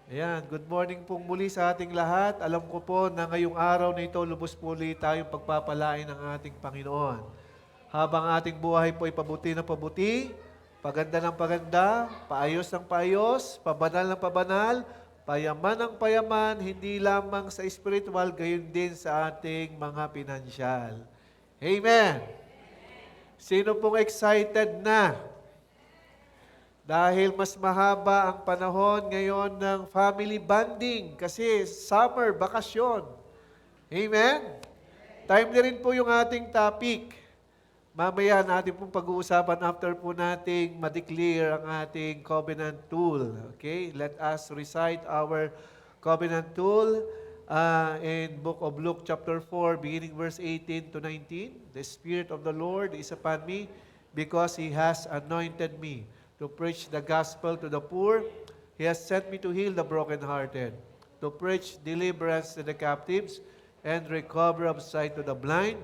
Ayan, good morning pong muli sa ating lahat. Alam ko po na ngayong araw na ito, lubos muli tayong pagpapalain ng ating Panginoon. Habang ating buhay po ay pabuti ng pabuti, paganda ng paganda, paayos ng paayos, pabanal ng pabanal, payaman ng payaman, hindi lamang sa spiritual, gayon din sa ating mga pinansyal. Amen! Sino pong excited na? Dahil mas mahaba ang panahon ngayon ng family bonding kasi summer, bakasyon. Amen? Time na rin po yung ating topic. Mamaya natin pong pag-uusapan after po nating ma-declare ang ating covenant tool. Okay? Let us recite our covenant tool in Book of Luke chapter 4, beginning verse 18 to 19. The Spirit of the Lord is upon me because He has anointed me to preach the gospel to the poor. He has sent me to heal the brokenhearted, to preach deliverance to the captives, and recovery of sight to the blind,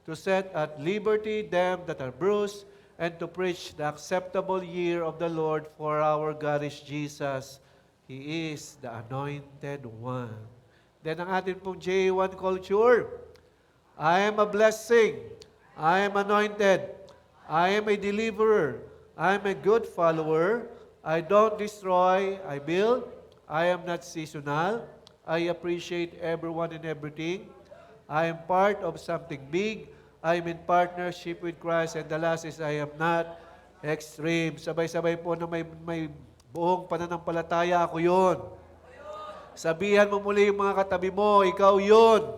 to set at liberty them that are bruised, and to preach the acceptable year of the Lord, for our God is Jesus. He is the anointed one. Then ang atin pong J1 culture, I am a blessing. I am anointed. I am a deliverer. I am a good follower. I don't destroy, I build. I am not seasonal. I appreciate everyone and everything. I am part of something big. I am in partnership with Christ. And the last is, I am not extreme. Sabay-sabay po na may buong pananampalataya, ako yun. Sabihan mo muli yung mga katabi mo, ikaw yun.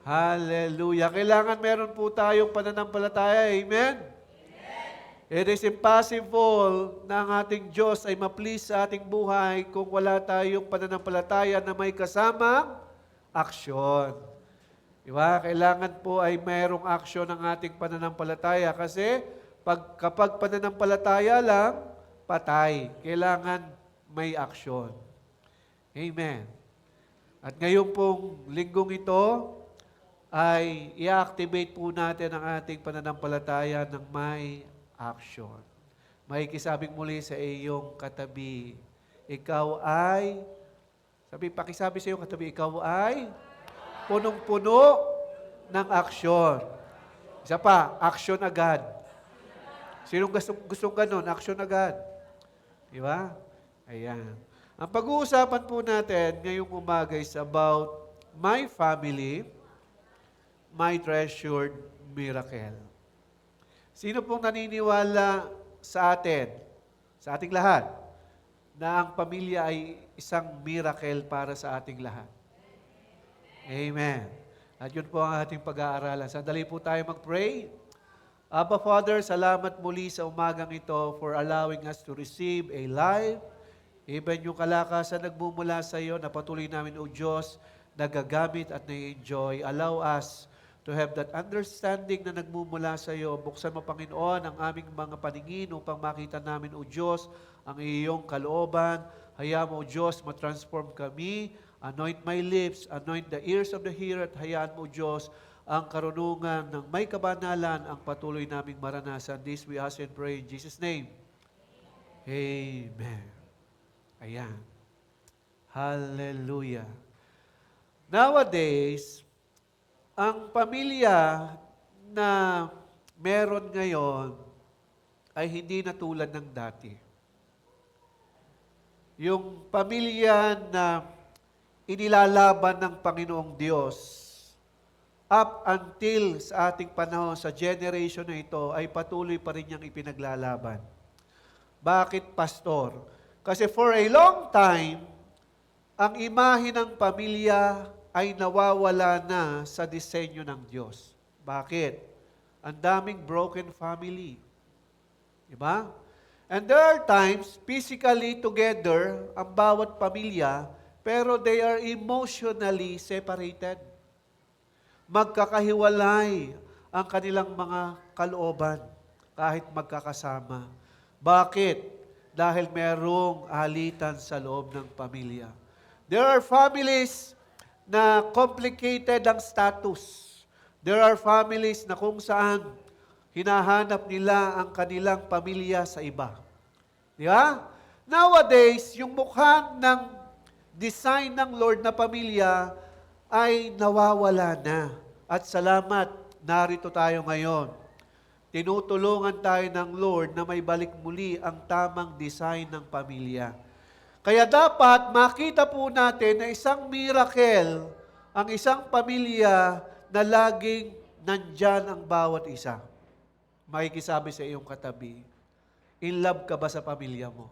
Hallelujah. Kailangan meron po tayong pananampalataya. Amen? It is impossible na ang ating Diyos ay ma-please sa ating buhay kung wala tayong pananampalataya na may kasamang aksyon. Diba? Kailangan po ay mayroong aksyon ng ating pananampalataya kasi kapag pananampalataya lang, patay. Kailangan may aksyon. Amen. At ngayon pong linggong ito, ay i-activate po natin ang ating pananampalataya ng may action. May kisabing muli sa iyong katabi, ikaw ay, pakisabi sa iyong katabi, ikaw ay punong-puno ng aksyon. Isa pa, aksyon agad. Sinong gustong ganun? Aksyon agad. Di ba? Ayan. Ang pag-uusapan po natin ngayong umaga is about my family, my treasured miracle. Sino pong naniniwala sa atin, sa ating lahat, na ang pamilya ay isang miracle para sa ating lahat? Amen. At yun po ang ating pag-aaralan. Sandali po tayo mag-pray. Abba Father, salamat muli sa umagang ito for allowing us to receive a life. Even yung kalakasan nagmumula sa iyo, na patuloy namin, O Diyos, nagagamit at na-enjoy. Allow us to have that understanding na nagmumula sa iyo. Buksan mo, Panginoon, ang aming mga paningin upang makita namin, O Diyos, ang iyong kalooban. Hayaan mo, O Diyos, matransform kami. Anoint my lips, anoint the ears of the hearer, at hayaan mo, O Diyos, ang karunungan ng may kabanalan ang patuloy naming maranasan. This we ask and pray in Jesus' name. Amen. Ayan. Hallelujah. Nowadays, ang pamilya na meron ngayon ay hindi na tulad ng dati. Yung pamilya na inilalaban ng Panginoong Diyos up until sa ating panahon, sa generation na ito, ay patuloy pa rin niyang ipinaglalaban. Bakit, Pastor? Kasi for a long time, ang imahe ng pamilya ay nawawala na sa disenyo ng Diyos. Bakit? Ang daming broken family. Diba? And there are times, physically together, ang bawat pamilya, pero they are emotionally separated. Magkakahiwalay ang kanilang mga kalooban kahit magkakasama. Bakit? Dahil merong alitan sa loob ng pamilya. There are families na complicated ang status. There are families na kung saan hinahanap nila ang kanilang pamilya sa iba. Di ba? Nowadays, yung mukha ng design ng Lord na pamilya ay nawawala na. At salamat, narito tayo ngayon. Tinutulungan tayo ng Lord na may balik muli ang tamang design ng pamilya. Kaya dapat makita po natin na isang miracle ang isang pamilya na laging nandyan ang bawat isa. Makikisabi sa iyong katabi, in love ka ba sa pamilya mo?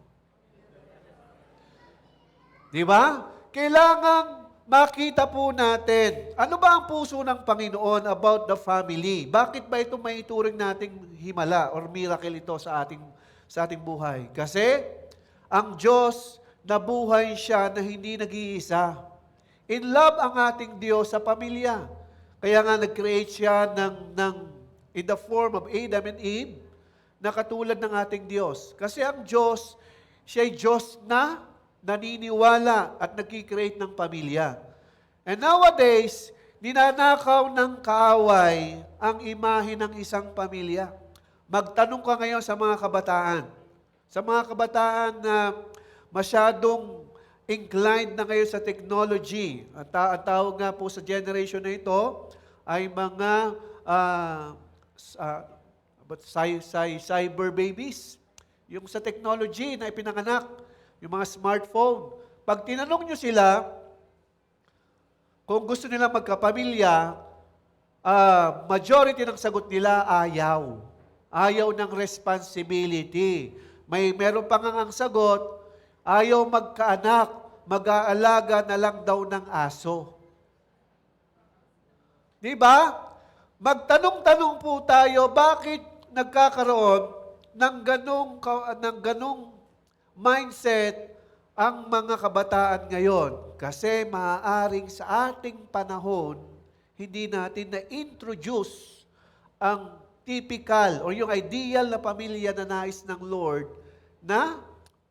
Di ba? Kailangang makita po natin, ano ba ang puso ng Panginoon about the family? Bakit ba ito may ituring nating himala or miracle ito sa ating buhay? Kasi ang Diyos, nabuhay siya na hindi nag-iisa. In love ang ating Diyos sa pamilya. Kaya nga nag-create siya in the form of Adam and Eve na katulad ng ating Diyos. Kasi ang Diyos, siya'y Diyos na naniniwala at nagkikreate ng pamilya. And nowadays, ninanakaw ng kaaway ang imahe ng isang pamilya. Magtanong ka ngayon sa mga kabataan. Sa mga kabataan na masyadong inclined na ngayon sa technology. Ang tawag nga po sa generation na ito ay mga cyber babies. Yung sa technology na ipinanganak, yung mga smartphone. Pag tinanong nyo sila, kung gusto nila magkapamilya, majority ng sagot nila, ayaw. Ayaw ng responsibility. Meron pa nga ang sagot, ayaw magkaanak, mag-aalaga na lang daw ng aso. Di ba? Magtanong-tanong po tayo, bakit nagkakaroon ng ganong mindset ang mga kabataan ngayon? Kasi maaaring sa ating panahon, hindi natin na-introduce ang typical or yung ideal na pamilya na nais ng Lord na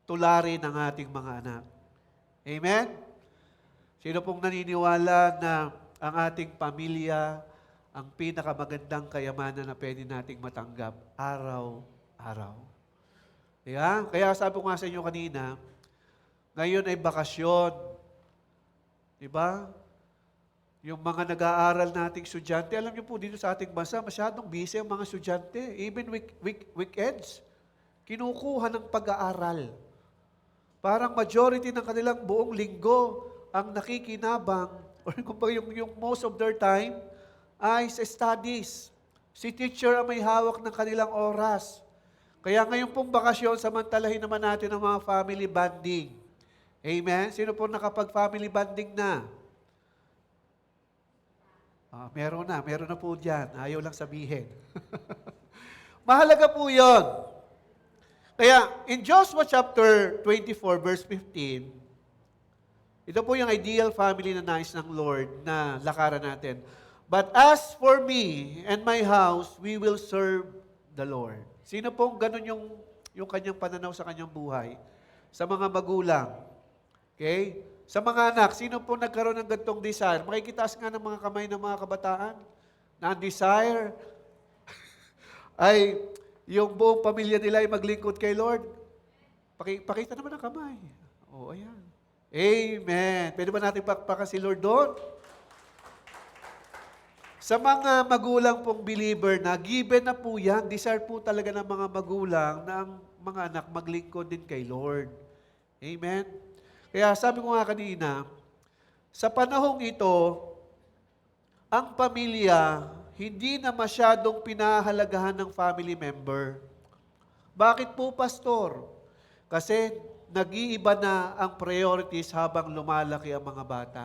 tularin ng ating mga anak. Amen? Sino pong naniniwala na ang ating pamilya ang pinakamagandang kayamanan na pwede nating matanggap araw-araw? Diba? Kaya sabi ko nga sa inyo kanina, ngayon ay bakasyon. Diba? Yung mga nag-aaral nating estudyante, alam niyo po dito sa ating bansa, masyadong busy ang mga estudyante. Even weekends, kinukuha ng pag-aaral. Parang majority ng kanilang buong linggo ang nakikinabang, or yung most of their time, ay sa studies. Si teacher ang may hawak ng kanilang oras. Kaya ngayon pong bakasyon, samantalahin naman natin ang mga family bonding. Amen? Sino po nakapag-family bonding na? Meron na po dyan. Ayaw lang sabihin. Mahalaga po yun. Kaya, in Joshua chapter 24, verse 15, ito po yung ideal family na nais ng Lord na lakaran natin. But as for me and my house, we will serve the Lord. Sino pong ganun yung kanyang pananaw sa kanyang buhay? Sa mga magulang. Okay? Sa mga anak, sino pong nagkaroon ng gantong desire? Makikitaas nga ng mga kamay ng mga kabataan na ang desire ay yung buong pamilya nila ay maglingkod kay Lord. Pakita naman ang kamay. Ayan. Amen. Pwede ba natin pakpakan si Lord doon? Sa mga magulang pong believer na, given na po yan, desire po talaga ng mga magulang na ang mga anak maglingkod din kay Lord. Amen? Kaya sabi ko nga kanina, sa panahong ito, ang pamilya, hindi na masyadong pinahalagahan ng family member. Bakit po, Pastor? Kasi nag-iiba na ang priorities habang lumalaki ang mga bata.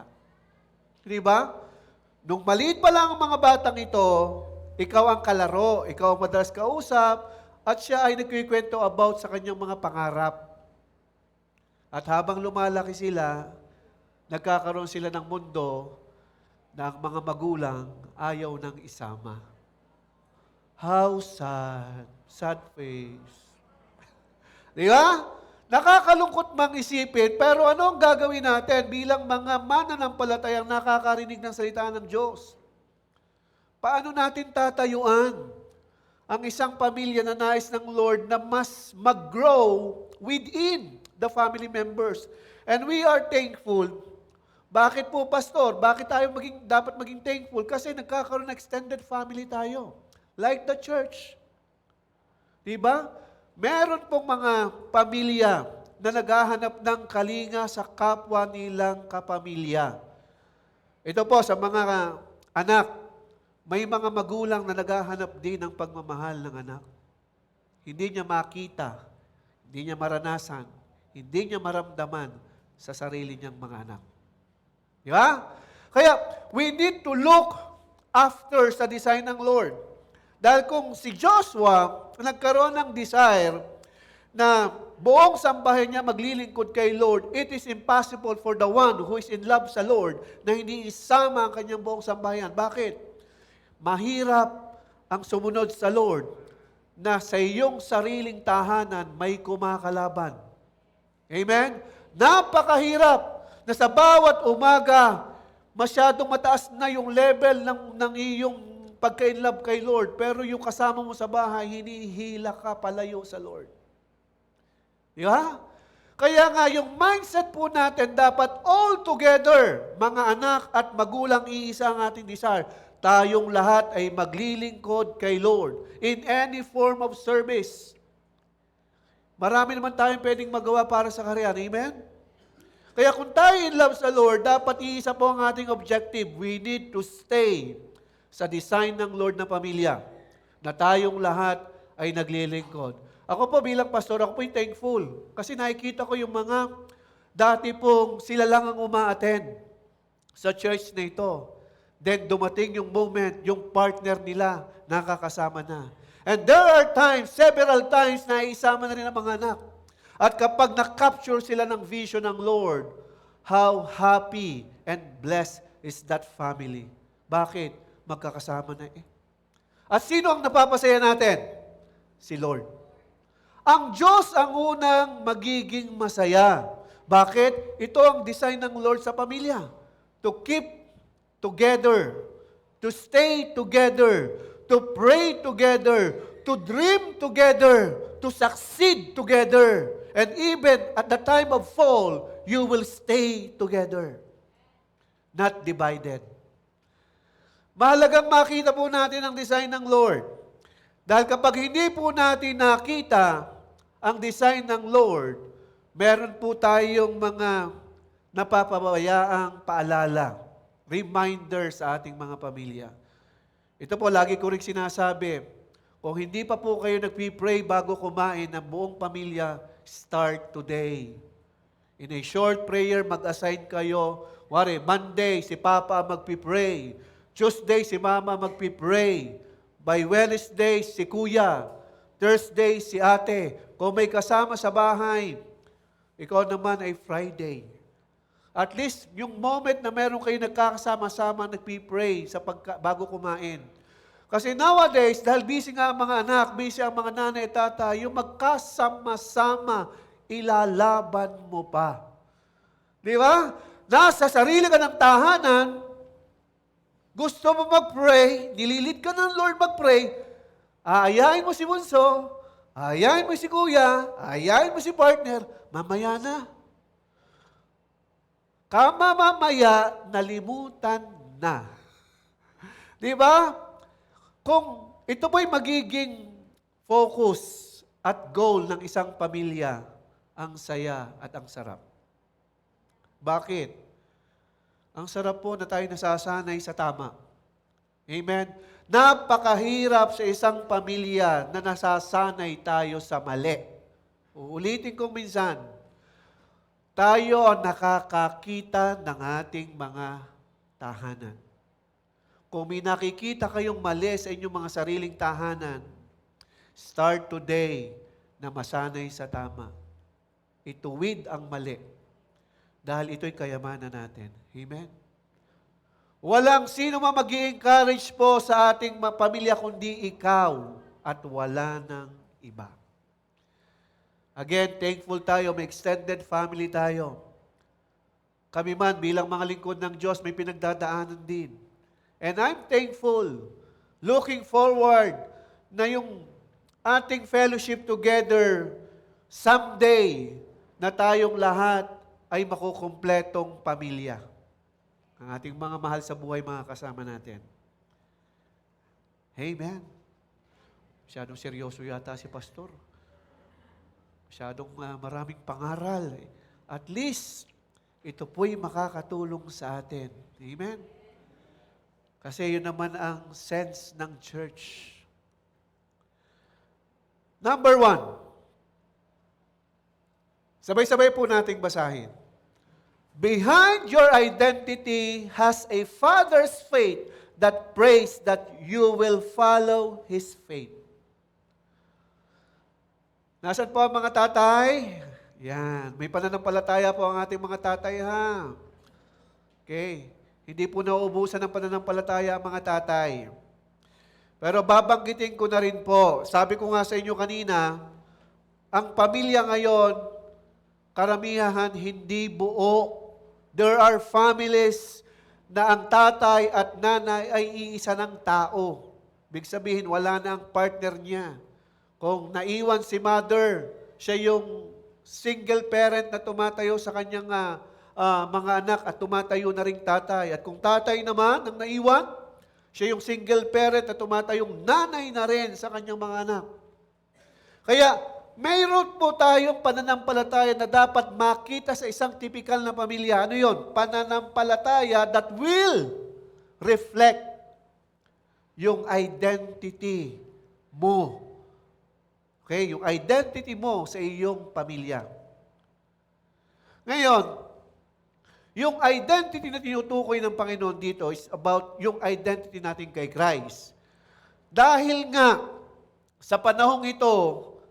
Di ba? Nung maliit pa lang ang mga batang ito, ikaw ang kalaro, ikaw ang madalas kausap, at siya ay nagkikwento about sa kanyang mga pangarap. At habang lumalaki sila, nagkakaroon sila ng mundo na ang mga magulang ayaw nang isama. How sad. Sad face. Di ba? Nakakalungkot mang isipin, pero ano ang gagawin natin bilang mga mananampalatayang nakakarinig ng salita ng Diyos? Paano natin tatayuan ang isang pamilya na nais ng Lord na mas mag-grow within the family members. And we are thankful. Bakit po, Pastor? Bakit tayo dapat maging thankful? Kasi nagkakaroon ng extended family tayo. Like the church. Diba? Meron pong mga pamilya na naghahanap ng kalinga sa kapwa nilang kapamilya. Ito po, sa mga anak, may mga magulang na naghahanap din ng pagmamahal ng anak. Hindi niya makita, hindi niya maranasan, hindi niya maramdaman sa sarili niyang mga anak. Di ba? Kaya, we need to look after sa design ng Lord. Dahil kung si Joshua nagkaroon ng desire na buong sambahin niya maglilingkod kay Lord, it is impossible for the one who is in love sa Lord na hindi isama ang kanyang buong sambahan. Bakit? Mahirap ang sumunod sa Lord na sa iyong sariling tahanan may kumakalaban. Amen? Napakahirap na sa bawat umaga, masyadong mataas na yung level ng iyong pagka-inlove kay Lord, pero yung kasama mo sa bahay, hinihila ka palayo sa Lord. Di ba? Kaya nga, yung mindset po natin dapat all together, mga anak at magulang, iisa ang ating desire. Tayong lahat ay maglilingkod kay Lord in any form of service. Marami naman tayong pwedeng magawa para sa kaharian. Amen? Kaya kung tayo in love sa Lord, dapat iisa po ang ating objective. We need to stay sa design ng Lord na pamilya, na tayong lahat ay naglilingkod. Ako po bilang pastor, ako po yung thankful. Kasi nakikita ko yung mga dati pong sila lang ang uma-attend sa church na ito. Then dumating yung moment, yung partner nila nakakasama na. And there are times, several times, na isama na rin ang mga anak. At kapag na-capture sila ng vision ng Lord, how happy and blessed is that family. Bakit? Magkakasama na eh. At sino ang napapasaya natin? Si Lord. Ang Diyos ang unang magiging masaya. Bakit? Ito ang design ng Lord sa pamilya. To keep together, to stay together, to pray together, to dream together, to succeed together. And even at the time of fall, you will stay together. Not divided. Mahalagang makita po natin ang design ng Lord. Dahil kapag hindi po natin nakita ang design ng Lord, meron po tayong mga napapabayaang paalala, reminder sa ating mga pamilya. Ito po, lagi ko rin sinasabi, kung hindi pa po kayo nagpipray bago kumain ng buong pamilya, start today. In a short prayer, mag-assign kayo. Monday, si Papa magpipray. Tuesday, si Mama magpipray. By Wednesday, si Kuya. Thursday, si Ate. Kung may kasama sa bahay, ikaw naman ay Friday. At least, yung moment na meron kayo nagkakasama-sama, nagpipray bago kumain. Kasi nowadays, dahil busy nga ang mga anak, busy ang mga nanay at tatay, yung magkasama-sama, ilalaban mo pa. Di ba? Nasa sarili ka ng tahanan, gusto mo mag-pray, nililid ka ng Lord mag-pray, aayain mo si Bunso, aayain mo si Kuya, aayain mo si partner, mamaya na. Mamaya, nalimutan na. Di ba? Kung ito po'y magiging focus at goal ng isang pamilya, ang saya at ang sarap. Bakit? Ang sarap po na tayo nasasanay sa tama. Amen? Napakahirap sa isang pamilya na nasasanay tayo sa mali. Uulitin ko minsan, tayo ang nakakakita ng ating mga tahanan. Kung may nakikita kayong mali sa inyong mga sariling tahanan, start today na masanay sa tama. Ituwid ang mali. Dahil ito'y kayamanan natin. Amen? Walang sino man mag-i-encourage po sa ating pamilya kundi ikaw at wala ng iba. Again, thankful tayo, may extended family tayo. Kami man bilang mga lingkod ng Diyos, may pinagdadaanan din. And I'm thankful, looking forward na yung ating fellowship together someday na tayong lahat ay makukumpletong pamilya. Ang ating mga mahal sa buhay, mga kasama natin. Amen. Masyadong seryoso yata si Pastor. Masyadong maraming pangaral. At least, ito po'y makakatulong sa atin. Amen. Kasi yun naman ang sense ng church. Number 1. Sabay-sabay po nating basahin. Behind your identity has a father's faith that prays that you will follow his faith. Nasaan po ang mga tatay? Yan. May pananampalataya po ang ating mga tatay, ha? Okay. Hindi po nauubusan ng pananampalataya ang mga tatay. Pero babanggitin ko na rin po. Sabi ko nga sa inyo kanina, ang pamilya ngayon, karamihan hindi buo. There are families na ang tatay at nanay ay iisa ng tao. Ibig sabihin, wala na ang partner niya. Kung naiwan si mother, siya yung single parent na tumatayo sa kanyang mga anak at tumatayo na ring tatay. At kung tatay naman ang naiwan, siya yung single parent na tumatayong nanay na rin sa kanyang mga anak. Kaya, mayroon po tayong pananampalataya na dapat makita sa isang tipikal na pamilya. Ano yun? Pananampalataya that will reflect yung identity mo. Okay? Yung identity mo sa iyong pamilya. Ngayon, yung identity na tinutukoy ng Panginoon dito is about yung identity natin kay Christ. Dahil nga, sa panahong ito,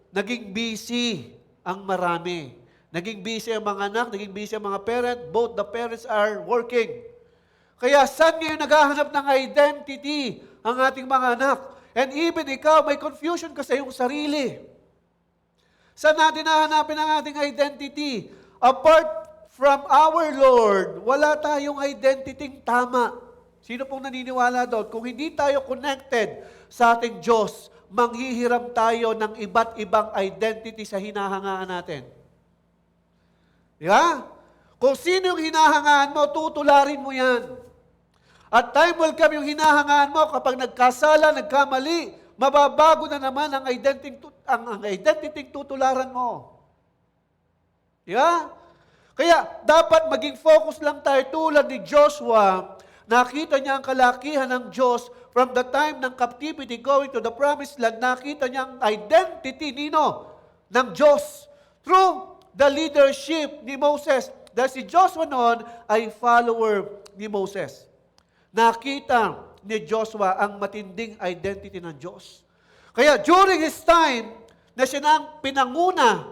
naging busy ang marami. Naging busy ang mga anak, naging busy ang mga parent. Both the parents are working. Kaya saan ngayon naghahanap ng identity ang ating mga anak? And even ikaw, may confusion ka sa iyong sarili. Saan natin nahanapin ang ating identity? Apart from our Lord, wala tayong identity tama. Sino pong naniniwala doon? Kung hindi tayo connected sa ating Diyos, manghihiram tayo ng iba't ibang identity sa hinahangaan natin. Di ba? Kung sino yung hinahangaan mo, tutularin mo yan. At time will come yung hinahangaan mo kapag nagkasala, nagkamali, mababago na naman ang identity tutularan mo. Di ba? Kaya dapat maging focus lang tayo tulad ni Joshua. Nakita niya ang kalakihan ng Diyos from the time ng captivity going to the promised land. Nakita niya ang identity ng Diyos through the leadership ni Moses. Dahil si Joshua noon ay follower ni Moses. Nakita ni Joshua ang matinding identity ng Diyos. Kaya during his time, na siya ang pinanguna,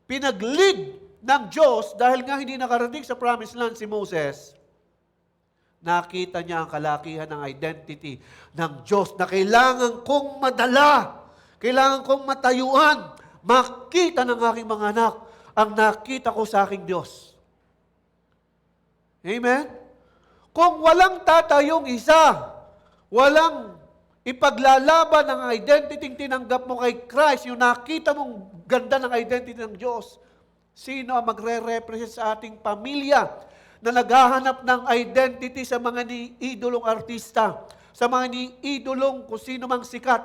pinag-lead ng Diyos, dahil nga hindi nakarating sa promised land si Moses, nakita niya ang kalakihan ng identity ng Diyos na kailangan kong madala, kailangan kong matayuan, makita ng aking mga anak ang nakita ko sa aking Diyos. Amen? Kung walang tatayong isa, walang ipaglalaban ng identity tinanggap mo kay Christ, yung nakita mong ganda ng identity ng Diyos, sino ang magre-represent sa ating pamilya na naghahanap ng identity sa mga ni-idolong artista, sa mga ni-idolong kung sino mang sikat?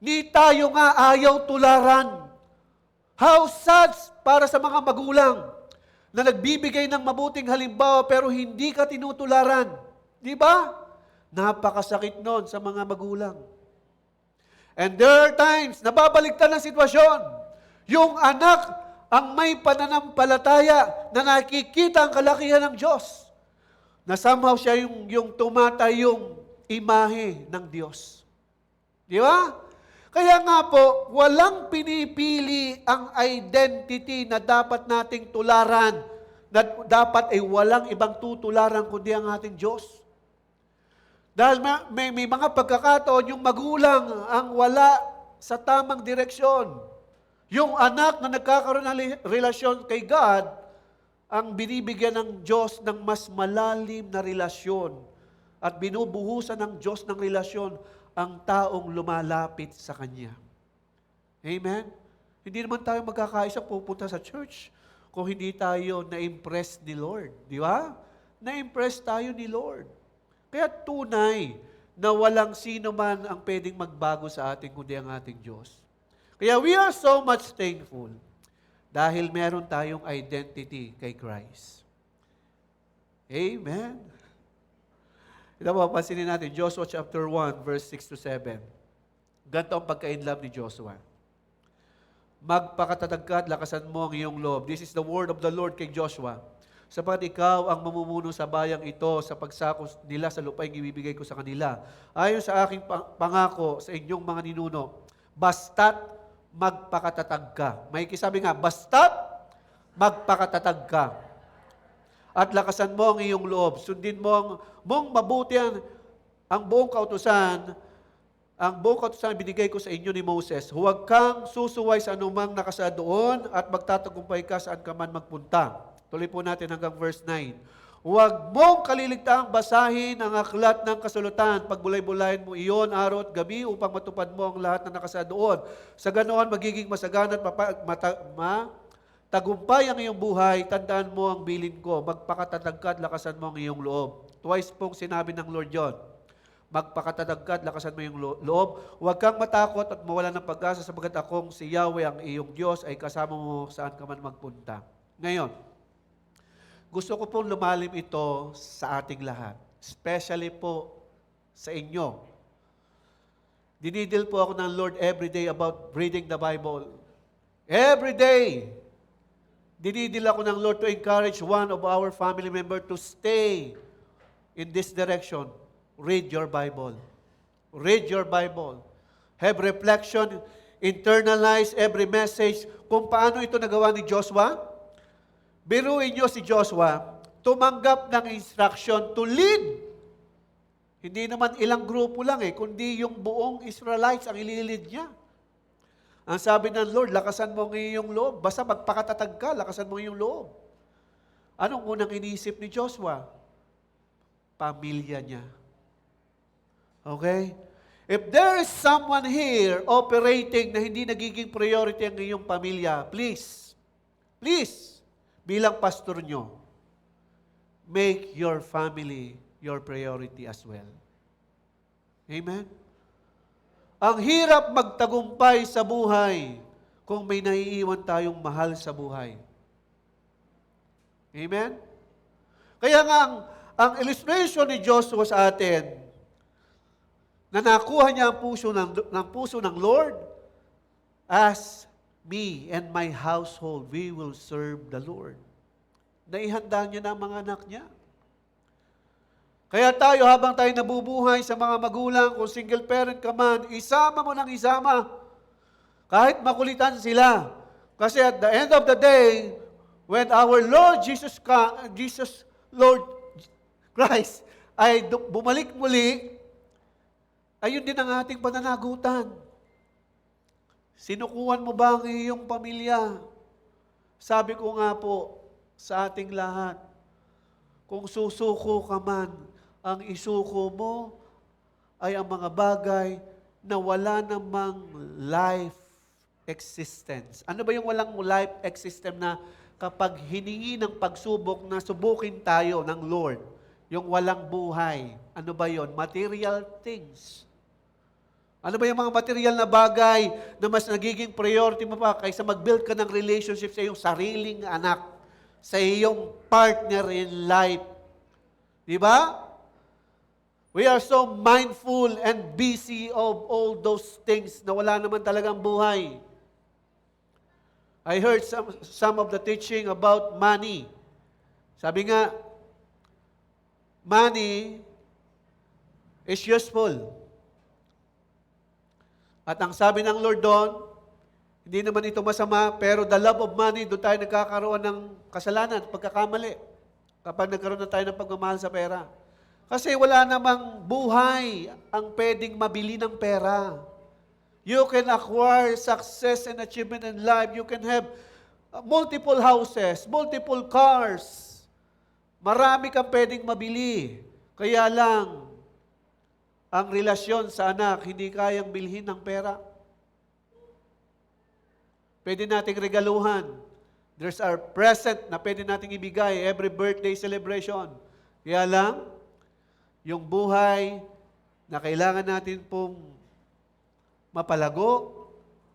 Ni tayo nga ayaw tularan. How sad para sa mga magulang na nagbibigay ng mabuting halimbawa pero hindi ka tinutularan. Di ba? Napakasakit nun sa mga magulang. And there are times, nababaligtad ng sitwasyon. Yung anak ang may pananampalataya na nakikita ang kalakihan ng Diyos. Na somehow siya yung tumatayong imahe ng Diyos. Di ba? Kaya nga po, walang pinipili ang identity na dapat nating tularan, na dapat ay walang ibang tutularan kundi ang ating Diyos. Dahil may mga pagkakataon, yung magulang ang wala sa tamang direksyon. Yung anak na nagkakaroon ng relasyon kay God, ang binibigyan ng Diyos ng mas malalim na relasyon at binubuhusan ng Diyos ng relasyon ang taong lumalapit sa Kanya. Amen? Hindi naman tayo magkakaisa pupunta sa church kung hindi tayo na-impress ni Lord. Di ba? Na-impress tayo ni Lord. Kaya tunay na walang sino man ang pwedeng magbago sa atin kundi ang ating Diyos. Kaya we are so much thankful dahil meron tayong identity kay Christ. Amen. Ito po, pansinin natin, Joshua chapter 1, verse 6 to 7. Ganito ang pagka-inlove ni Joshua. Magpakatatag ka at lakasan mo ang iyong loob. This is the word of the Lord kay Joshua. Sapat ikaw ang mamumuno sa bayang ito sa pagsako nila sa lupaing ibibigay ko sa kanila. Ayon sa aking pangako sa inyong mga ninuno, basta't magpakatatag ka. May kisabi nga, basta't magpakatatag ka. At lakasan mo ang iyong loob. Sundin mo mong mabuti ang buong kautusan binigay ko sa inyo ni Moses. Huwag kang susuway sa anumang nakasaad doon at magtatagumpay ka saan ka man magpunta. Tuloy po natin hanggang verse 9. Huwag mong kaliligtaang basahin ang aklat ng kasulatan. Pagbulay-bulayin mo iyon araw at gabi upang matupad mo ang lahat na nakasaad doon. Sa ganoon, magiging masagana at tagumpay ang iyong buhay. Tandaan mo ang bilin ko. Magpakatatag ka at lakasan mo ang iyong loob. Twice pong sinabi ng Lord John. Magpakatatag ka at lakasan mo yung loob. Huwag kang matakot at mawala ng pag-asa sapagkat akong si Yahweh ang iyong Diyos ay kasama mo saan ka man magpunta. Ngayon, gusto ko pong lumalim ito sa ating lahat. Especially po sa inyo. Dinidil po ako ng Lord every day about reading the Bible. Every day. Dinidil ako ng Lord to encourage one of our family member to stay in this direction. Read your Bible. Read your Bible. Have reflection. Internalize every message. Kung paano ito nagawa ni Joshua, biruin nyo si Joshua, tumanggap ng instruction to lead. Hindi naman ilang grupo lang kundi yung buong Israelites ang ililid niya. Ang sabi ng Lord, lakasan mo ang iyong loob. Basta magpakatatag ka, lakasan mo ang iyong loob. Anong unang inisip ni Joshua? Pamilya niya. Okay? If there is someone here operating na hindi nagiging priority ang iyong pamilya, please, bilang pastor nyo, make your family your priority as well. Amen? Ang hirap magtagumpay sa buhay kung may naiiwan tayong mahal sa buhay. Amen? Kaya nga, ang illustration ni Joshua sa atin, na nakuha niya ang puso ng Lord, as me and my household, we will serve the Lord. Naihanda niya na ang mga anak niya. Kaya tayo, habang tayo nabubuhay sa mga magulang, kung single parent ka man, isama mo ng isama. Kahit makulitan sila. Kasi at the end of the day, when our Lord Jesus Lord Christ ay bumalik muli, ayun din ang ating pananagutan. Sinukuhan mo ba ang iyong pamilya? Sabi ko nga po sa ating lahat, kung susuko ka man, ang isuko mo ay ang mga bagay na wala namang life existence. Ano ba yung walang life existence na kapag hiningi ng pagsubok na subukin tayo ng Lord, yung walang buhay, ano ba yon? Material things. Ano ba yung mga material na bagay na mas nagiging priority mo pa kaysa mag-build ka ng relationship sa iyong sariling anak, sa iyong partner in life? Di ba? We are so mindful and busy of all those things na wala naman talagang buhay. I heard some of the teaching about money. Sabi nga, money is useful. At ang sabi ng Lord doon, hindi naman ito masama, pero the love of money, doon tayo nagkakaroon ng kasalanan, pagkakamali. Kapag nagkaroon na tayo ng pagmamahal sa pera. Kasi wala namang buhay ang pwedeng mabili ng pera. You can acquire success and achievement in life. You can have multiple houses, multiple cars. Marami kang pwedeng mabili. Kaya lang, ang relasyon sa anak, hindi kayang bilhin ng pera. Pwede nating regaluhan. There's our present na pwede nating ibigay every birthday celebration. Kaya lang, yung buhay na kailangan natin pong mapalago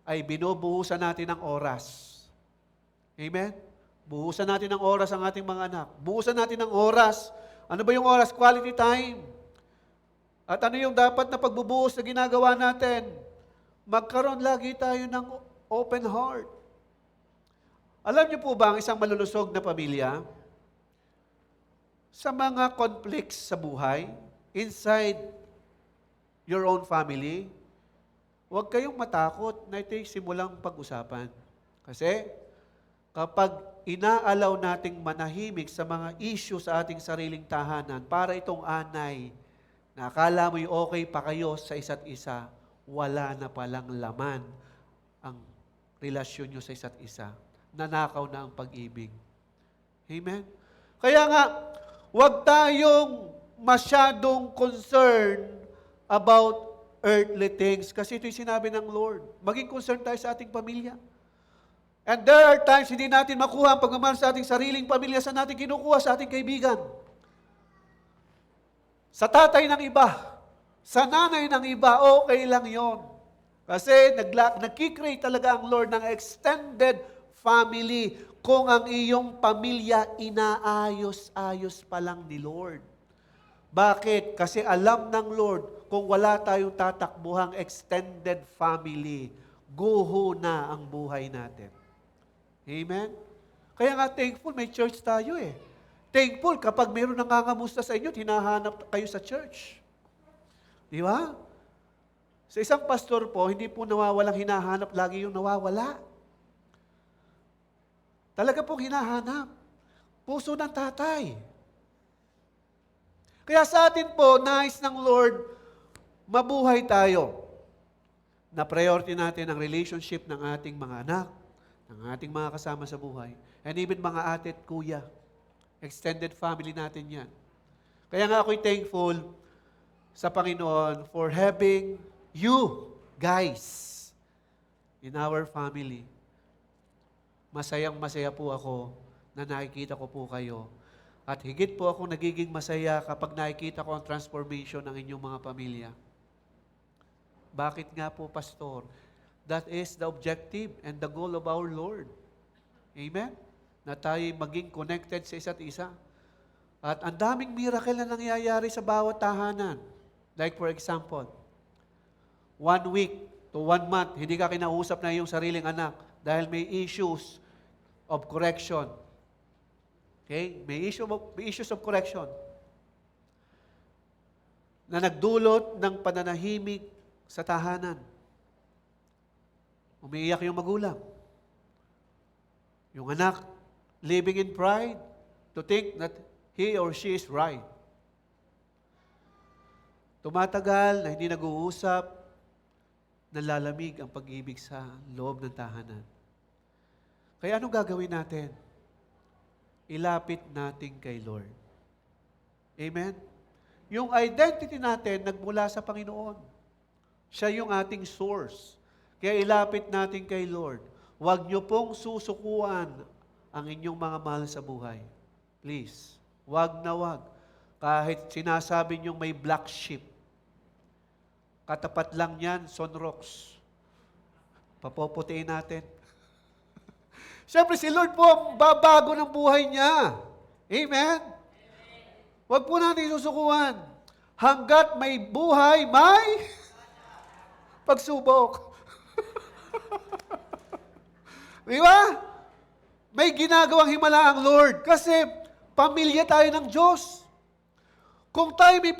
ay binubuhusan natin ng oras. Amen? Buhusan natin ng oras ang ating mga anak. Buhusan natin ng oras. Ano ba yung oras? Quality time. At ano yung dapat na pagbubuhos na ginagawa natin? Magkaroon lagi tayo ng open heart. Alam niyo po ba ang isang malulusog na pamilya? Sa mga conflicts sa buhay, inside your own family, huwag kayong matakot na ito'y simulang pag-usapan. Kasi kapag inaalaw nating manahimik sa mga issue sa ating sariling tahanan, para itong anay, na akala mo'y okay pa kayo sa isa't isa, wala na palang laman ang relasyon nyo sa isa't isa. Nanakaw na ang pag-ibig. Amen? Kaya nga, huwag tayong masyadong concerned about earthly things kasi ito'y sinabi ng Lord. Maging concerned tayo sa ating pamilya. And there are times hindi natin makuha ang pagmamahal sa ating sariling pamilya sa natin kinukuha sa ating kaibigan. Sa tatay ng iba, sa nanay ng iba, okay lang yon. Kasi nagkikreate talaga ang Lord ng extended family kung ang iyong pamilya inaayos-ayos pa lang ni Lord. Bakit? Kasi alam ng Lord, kung wala tayong tatakbuhang extended family, guho na ang buhay natin. Amen? Kaya nga thankful, may church tayo eh. Thankful kapag mayroon nangangamusta sa inyo, hinahanap kayo sa church. Di ba? Sa isang pastor po, hindi po nawawalang hinahanap, lagi yung nawawala. Talaga pong hinahanap. Puso ng tatay. Kaya sa atin po, nais ng Lord, mabuhay tayo. Na priority natin ang relationship ng ating mga anak, ng ating mga kasama sa buhay, and even mga ate at kuya. Extended family natin yan. Kaya nga ako'y thankful sa Panginoon for having you, guys, in our family. Masayang-masaya po ako na nakikita ko po kayo. At higit po ako nagiging masaya kapag nakikita ko ang transformation ng inyong mga pamilya. Bakit nga po, Pastor? That is the objective and the goal of our Lord. Amen? Na tayo maging connected sa isa't isa. At ang daming miracle na nangyayari sa bawat tahanan. Like for example, 1 week to 1 month, hindi ka kinausap na iyong sariling anak dahil may issues of correction. Okay? May issues of correction na nagdulot ng pananahimik sa tahanan. Umiiyak yung magulang. Yung anak, living in pride to think that he or she is right. Tumatagal na hindi nag-uusap, nalalamig ang pag-ibig sa loob ng tahanan. Kaya anong gagawin natin? Ilapit natin kay Lord. Amen? Yung identity natin nagmula sa Panginoon. Siya yung ating source. Kaya ilapit natin kay Lord. Huwag niyo pong susukuan ang inyong mga mahal sa buhay. Please. Huwag na huwag. Kahit sinasabi niyong may black sheep. Katapat lang yan, sunrocks. Papoputiin natin. Siyempre si Lord po ang babago ng buhay niya. Amen? Huwag po natin susukuan. Hanggat may buhay, may pagsubok. Di ba? May ginagawang himala ang Lord kasi pamilya tayo ng Diyos. Kung tayo may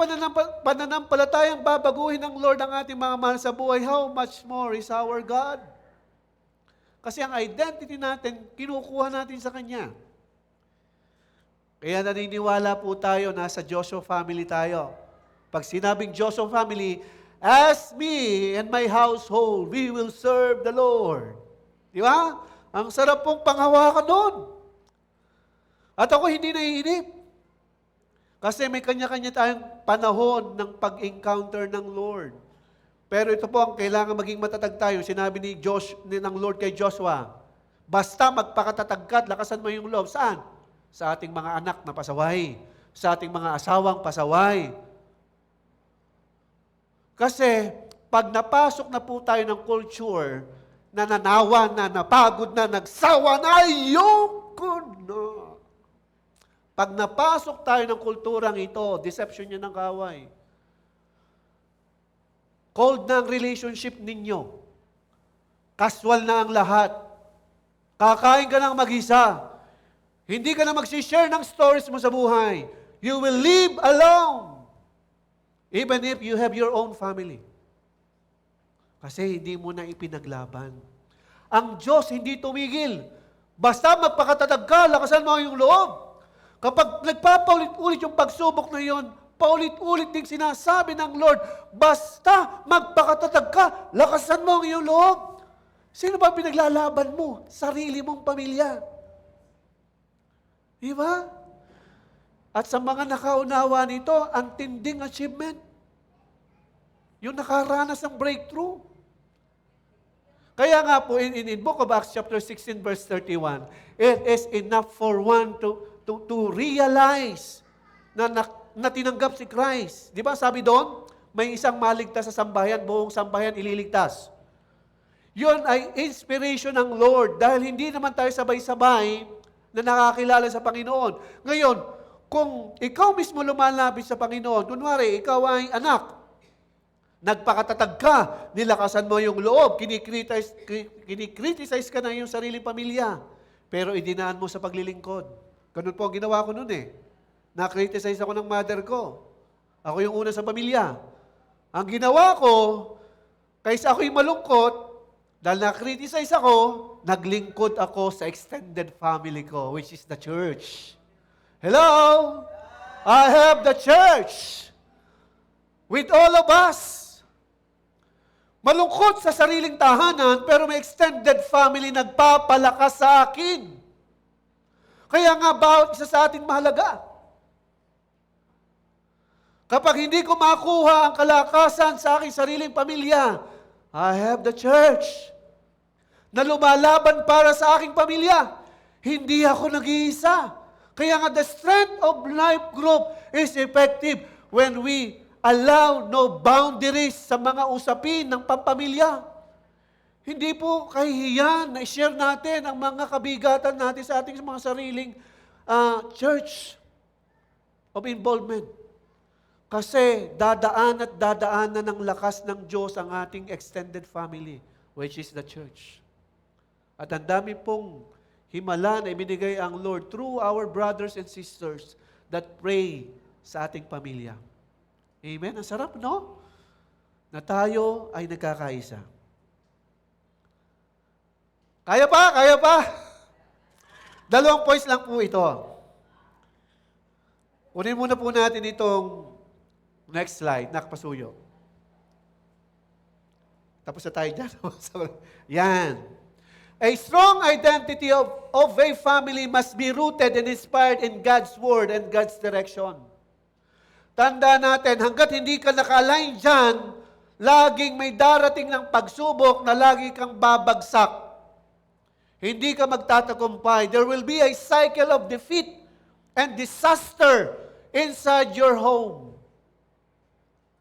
pananampalatayang babaguhin ng Lord ang ating mga mahal sa buhay, how much more is our God? Kasi ang identity natin, kinukuha natin sa Kanya. Kaya naniniwala po tayo na sa Joshua family tayo. Pag sinabing Joshua family, as me and my household, we will serve the Lord. Di ba? Ang sarap pong panghawakan doon. At ako hindi naiinip. Kasi may kanya-kanya tayong panahon ng pag-encounter ng Lord. Pero ito po ang kailangan maging matatag tayo. Sinabi ng Lord kay Joshua, basta magpakatatag ka at lakasan mo yung loob. Saan? Sa ating mga anak na pasaway. Sa ating mga asawang pasaway. Kasi, pag napasok na po tayo ng culture, na nanawa na, napagod na, nagsawa na, ayoko na. Pag napasok tayo ng kulturang ito, deception niya ng kaway. Cold na ang relationship ninyo. Casual na ang lahat. Kakain ka ng mag-isa. Hindi ka na mag-share ng stories mo sa buhay. You will live alone. Even if you have your own family. Kasi hindi mo na ipinaglaban. Ang Diyos hindi tumigil. Basta magpakatatag ka, lakasan mo yung loob. Kapag nagpapaulit-ulit yung pagsubok na yon, paulit-ulit din sinasabi ng Lord, basta magpakatatag ka, lakasan mo ang iyong loob. Sino ba pinaglalaban mo? Sarili mong pamilya. Di ba? At sa mga nakaunawa nito, ang tinding achievement. Yung nakaranas ng breakthrough. Kaya nga po, in Book of Acts chapter 16 verse 31, it is enough for one to realize na tinanggap si Christ. Di ba sabi doon, may isang maligtas sa sambahayan, buong sambahayan ililigtas. Yun ay inspiration ng Lord dahil hindi naman tayo sabay-sabay na nakakilala sa Panginoon. Ngayon, kung ikaw mismo lumalapit sa Panginoon, kunwari, ikaw ay anak, nagpakatatag ka, nilakasan mo yung loob, kinikriticize ka na yung sariling pamilya, pero idinaan mo sa paglilingkod. Ganun po ang ginawa ko noon eh. Na-criticize ako ng mother ko. Ako yung una sa pamilya. Ang ginawa ko, kaysa ako'y malungkot, dahil na-criticize ako, naglingkod ako sa extended family ko, which is the church. Hello? I have the church with all of us. Malungkot sa sariling tahanan, pero may extended family nagpapalakas sa akin. Kaya nga, bawat isa sa atin mahalaga. Kapag hindi ko makuha ang kalakasan sa aking sariling pamilya, I have the church na lumalaban para sa aking pamilya. Hindi ako nag-iisa. Kaya nga, the strength of life group is effective when we allow no boundaries sa mga usapin ng pampamilya. Hindi po kahihiyan na i-share natin ang mga kabigatan natin sa ating mga sariling church of involvement. Kasi dadaan at dadaanan ng lakas ng Diyos ang ating extended family, which is the church. At ang dami pong himala na ibinigay ang Lord through our brothers and sisters that pray sa ating pamilya. Amen? Ang sarap, no? Na tayo ay nagkakaisa. Kaya pa? Kaya pa? 2 points lang po ito. Unin muna po natin itong next slide, nakapasuyo. Tapos na tayo dyan. Yan. A strong identity of a family must be rooted and inspired in God's Word and God's direction. Tanda natin, hanggat hindi ka naka-align dyan, laging may darating ng pagsubok na lagi kang babagsak. Hindi ka magtatagumpay. There will be a cycle of defeat and disaster inside your home.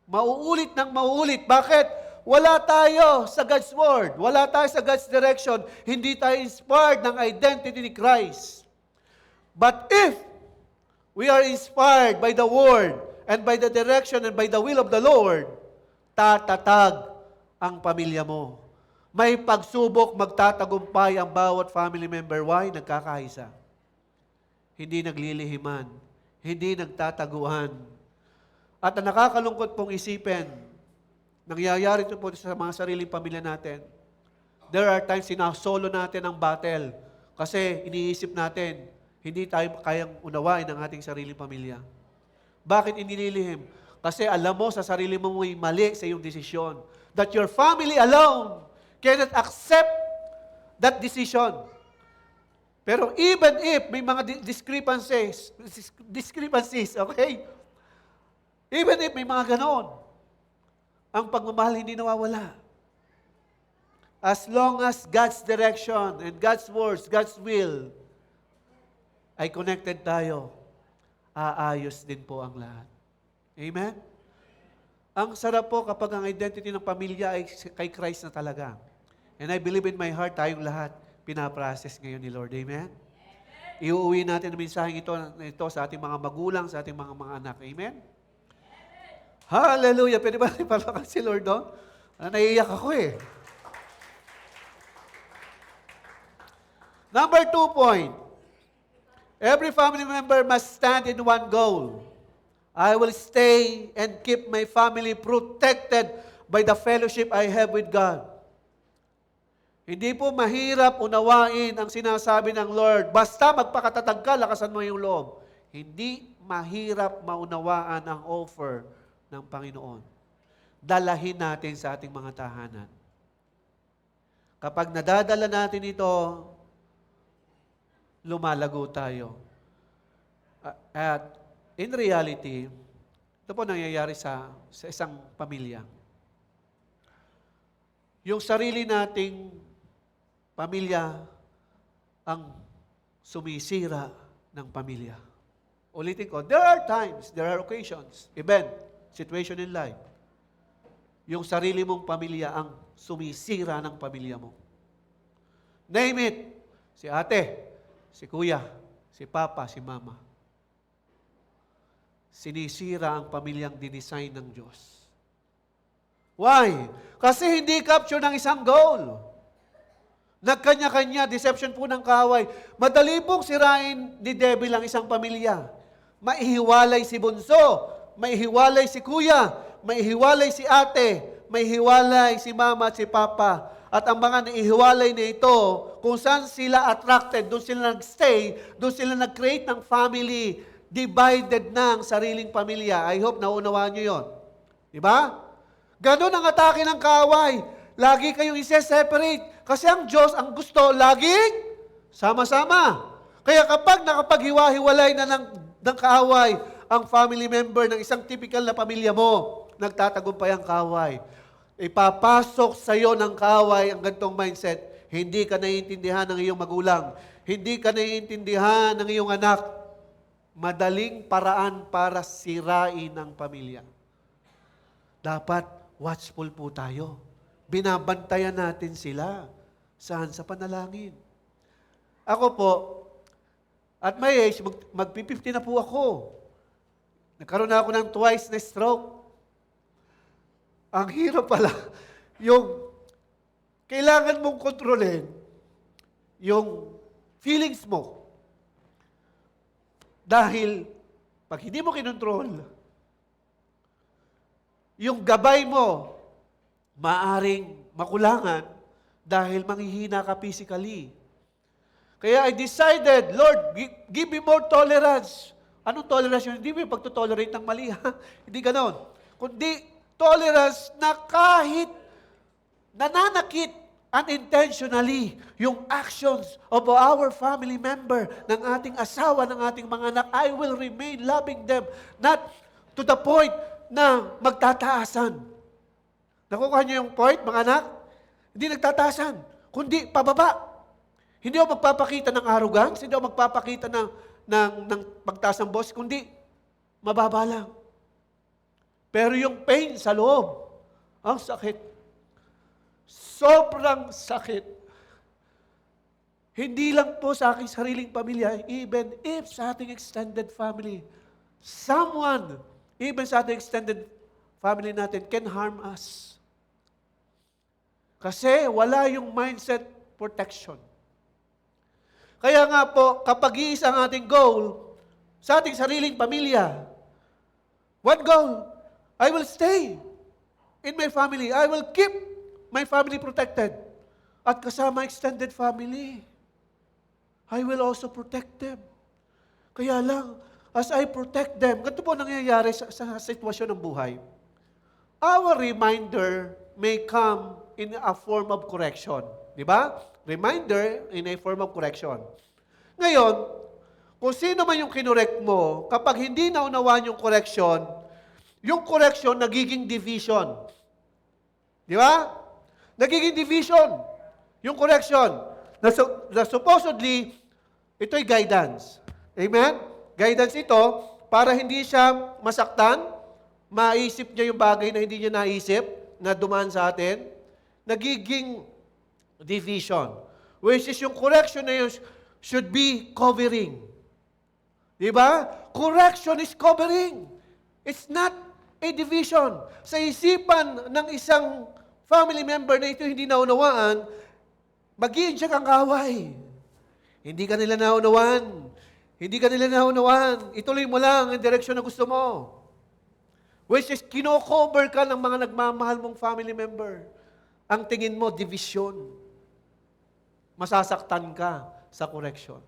Mauulit ng mauulit. Bakit? Wala tayo sa God's Word. Wala tayo sa God's direction. Hindi tayo inspired ng identity ni Christ. But if we are inspired by the Word and by the direction and by the will of the Lord, tatatag ang pamilya mo. May pagsubok, magtatagumpay ang bawat family member. Why? Nagkakaisa. Hindi naglilihiman. Hindi nagtataguan. At ang nakakalungkot pong isipin, nangyayari ito po sa mga sariling pamilya natin. There are times sinasolo natin ang battle kasi iniisip natin, hindi tayo kayang unawain ang ating sariling pamilya. Bakit inililihim? Kasi alam mo sa sarili mo may mali sa iyong desisyon. That your family alone cannot accept that decision. Pero even if may mga discrepancies, okay? Even if may mga ganon, ang pagmamahal hindi nawawala. As long as God's direction and God's words, God's will ay connected tayo, aayos din po ang lahat. Amen? Ang sarap po kapag ang identity ng pamilya ay kay Christ na talaga. And I believe in my heart, tayong lahat, pinaprocess ngayon ni Lord. Amen? Iuuwi natin ang mensaheng ito sa ating mga magulang, sa ating mga anak. Amen? Hallelujah! Pwede ba ipalakan si Lord doon? Naiiyak ako eh. Number 2 point. Every family member must stand in one goal. I will stay and keep my family protected by the fellowship I have with God. Hindi po mahirap unawain ang sinasabi ng Lord. Basta magpakatatag ka, lakasan mo yung loob. Hindi mahirap maunawaan ang offer ng Panginoon. Dalahin natin sa ating mga tahanan. Kapag nadadala natin ito, lumalago tayo. At in reality, ito po nangyayari sa isang pamilya. Yung sarili nating pamilya ang sumisira ng pamilya. Ulitin ko, there are times, there are occasions, event, situation in life. Yung sarili mong pamilya ang sumisira ng pamilya mo. Name it. Si ate, si kuya, si papa, si mama. Sinisira ang pamilyang dinesign ng Diyos. Why? Kasi hindi capture ng isang goal. Nagkanya-kanya, deception po ng kaaway. Madali pong sirain ni devil ang isang pamilya. Maihiwalay si bunso, maihiwalay si kuya, maihiwalay si ate, maihiwalay si mama at si papa. At ang mga naihiwalay na ito, kung saan sila attracted, doon sila nag-stay, doon sila nag-create ng family, divided ng sariling pamilya. I hope naunawaan nyo yun. Diba? Ganon ang atake ng kaaway. Lagi kayong ise-separate. Kasi ang Diyos, ang gusto, laging sama-sama. Kaya kapag nakapaghiwa-hiwalay na ng kaaway, ang family member ng isang typical na pamilya mo, nagtatagumpay ang kaaway. Ipapasok sa iyo ng kaaway ang gantong mindset. Hindi ka naiintindihan ng iyong magulang. Hindi ka naiintindihan ng iyong anak. Madaling paraan para sirain ang pamilya. Dapat watchful po tayo. Binabantayan natin sila. Saan? Sa panalangin. Ako po, at my age, mag-50 na po ako. Nagkaroon na ako ng twice na stroke. Ang hirap pala, yung kailangan mong kontrolin yung feelings mo. Dahil pag hindi mo kinontrol, yung gabay mo, maaring makulangan dahil manghihina ka physically. Kaya I decided, Lord, give me more tolerance. Anong tolerance yun? Hindi mo yung pagtotolerate ng mali, ha? Hindi ganon. Kundi tolerance na kahit nananakit unintentionally yung actions of our family member, ng ating asawa, ng ating mga anak, I will remain loving them. Not to the point na magtataasan. Nakukuha niyo yung point, mga anak? Hindi nagtataasan, kundi pababa. Hindi ako magpapakita ng arrogance, hindi ako magpapakita ng pagtaas ng boss, kundi mababa lang. Pero yung pain sa loob, ang sakit. Sobrang sakit. Hindi lang po sa aking sariling pamilya, even if sa ating extended family, someone, even sa ating extended family natin, can harm us. Kasi wala yung mindset protection. Kaya nga po, kapag iisa ang ating goal, sa ating sariling pamilya, one goal, I will stay in my family. I will keep my family protected. At kasama extended family, I will also protect them. Kaya lang, as I protect them, ganito po nangyayari sa sitwasyon ng buhay. Our reminder may come in a form of correction. Di ba? Reminder in a form of correction. Ngayon, kung sino man yung kinorek mo, kapag hindi naunawaan yung correction nagiging division. Di ba? Nagiging division. Yung correction. Na supposedly, ito'y guidance. Amen? Guidance ito para hindi siya masaktan, maisip niya yung bagay na hindi niya naisip, na dumaan sa atin. Nagiging division. Which is yung correction na yun should be covering. Di ba? Correction is covering. It's not a division. Sa isipan ng isang family member na ito hindi naunawaan, mag-i-inject ang kaway. Hindi ka nila naunawaan. Hindi ka nila naunawaan. Ituloy mo lang ang direksyon na gusto mo. Which is, kino-cover ka ng mga nagmamahal mong family member. Ang tingin mo, division. Masasaktan ka sa correction.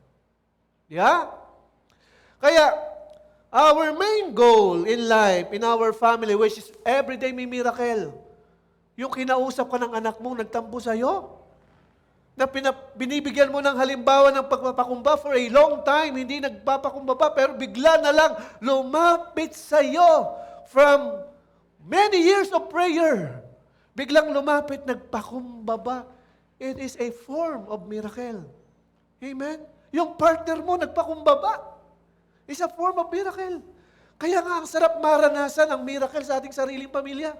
Yeah? Kaya, our main goal in life, in our family, which is everyday may miracle. Yung kinausap ka ng anak mo, nagtampo sa'yo. Na binibigyan mo ng halimbawa ng pagpapakumba for a long time, hindi nagpapakumba pa, pero bigla na lang lumapit sa'yo from many years of prayer. Biglang lumapit, nagpakumbaba. It is a form of miracle. Amen? Yung partner mo, nagpakumbaba. It's a form of miracle. Kaya nga, ang sarap maranasan ang miracle sa ating sariling pamilya.